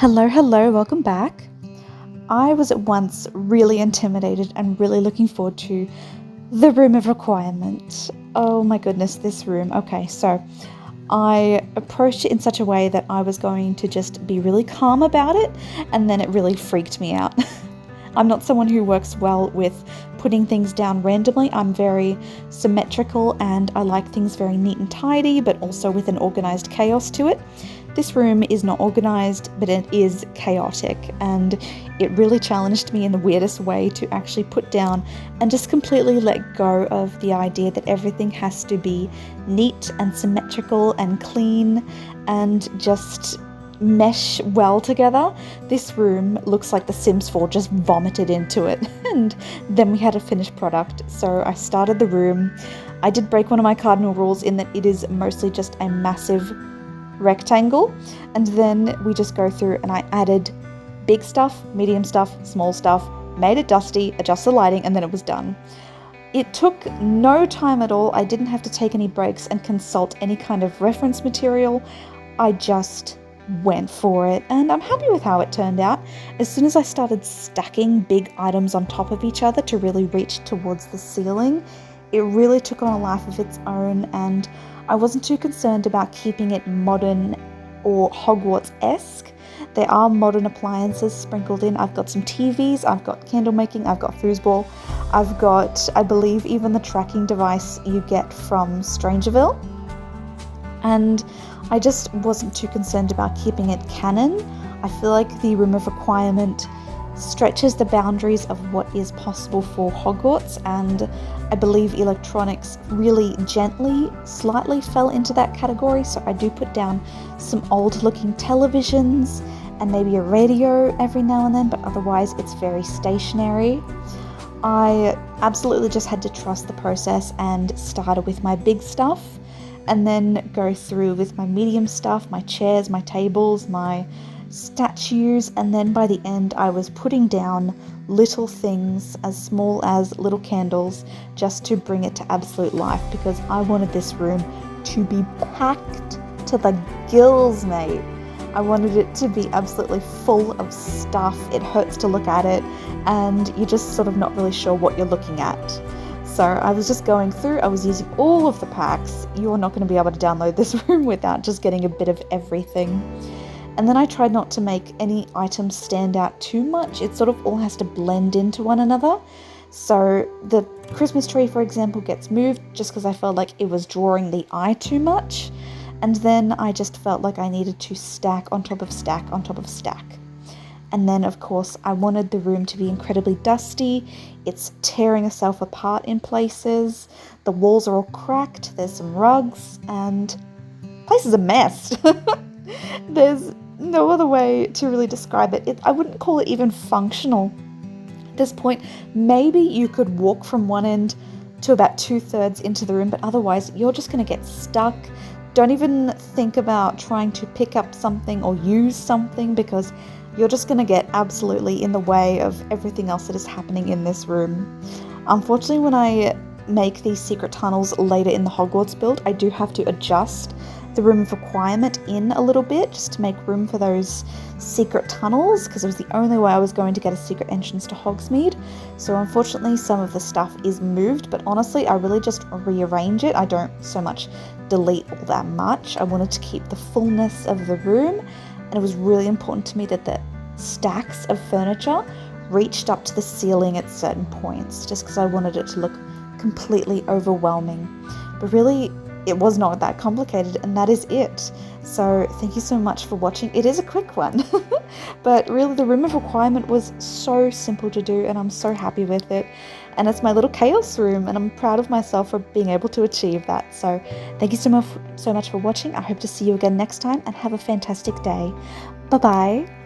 Hello, welcome back. I was at once really intimidated and really looking forward to the room of requirement. Oh my goodness, this room. Okay, so I approached it in such a way that I was going to just be really calm about it, and then it really freaked me out. I'm not someone who works well with putting things down randomly. I'm very symmetrical and I like things very neat and tidy, but also with an organized chaos to it. This room is not organized, but it is chaotic, and it really challenged me in the weirdest way to actually put down and just completely let go of the idea that everything has to be neat and symmetrical and clean and just mesh well together. This room looks like The Sims 4 just vomited into it, and then we had a finished product. So I started the room. I did break one of my cardinal rules in that it is mostly just a massive rectangle, and then we just go through and I added big stuff, medium stuff, small stuff, made it dusty, adjusted the lighting, and then it was done. It took no time at all. I didn't have to take any breaks and consult any kind of reference material. I just went for it, and I'm happy with how it turned out. As soon as I started stacking big items on top of each other to really reach towards the ceiling, it really took on a life of its own, and I wasn't too concerned about keeping it modern or Hogwarts-esque. There are modern appliances sprinkled in. I've got some TVs, I've got candle making, I've got foosball, I've got, I believe, even the tracking device you get from Strangerville. And I just wasn't too concerned about keeping it canon. I feel like the room of requirement stretches the boundaries of what is possible for Hogwarts, and I believe electronics really gently, slightly fell into that category. So I do put down some old looking televisions and maybe a radio every now and then, but otherwise it's very stationary. I absolutely just had to trust the process and started with my big stuff, and then go through with my medium stuff, my chairs, my tables, my statues, and then by the end I was putting down little things as small as little candles just to bring it to absolute life, because I wanted this room to be packed to the gills, mate. I wanted it to be absolutely full of stuff. It hurts to look at it and you're just sort of not really sure what you're looking at. So I was just going through, I was using all of the packs. You're not going to be able to download this room without just getting a bit of everything. And then I tried not to make any items stand out too much. It sort of all has to blend into one another. So the Christmas tree, for example, gets moved just because I felt like it was drawing the eye too much. And then I just felt like I needed to stack on top of stack on top of stack. And then, of course, I wanted the room to be incredibly dusty. It's tearing itself apart in places. The walls are all cracked. There's some rugs, and the place is a mess. There's no other way to really describe it. I wouldn't call it even functional at this point. Maybe you could walk from one end to about 2/3 into the room, but otherwise you're just going to get stuck. Don't even think about trying to pick up something or use something, because you're just going to get absolutely in the way of everything else that is happening in this room. Unfortunately, when I make these secret tunnels later in the Hogwarts build, I do have to adjust the room of requirement in a little bit just to make room for those secret tunnels, because it was the only way I was going to get a secret entrance to Hogsmeade. So unfortunately some of the stuff is moved, but honestly I really just rearrange it. I don't so much delete all that much. I wanted to keep the fullness of the room, and it was really important to me that the stacks of furniture reached up to the ceiling at certain points, just because I wanted it to look completely overwhelming. But really, it was not that complicated, and that is it. So thank you so much for watching. It is a quick one, but really the room of requirement was so simple to do, and I'm so happy with it. And it's my little chaos room, and I'm proud of myself for being able to achieve that. So thank you so much for watching. I hope to see you again next time, and have a fantastic day. Bye bye.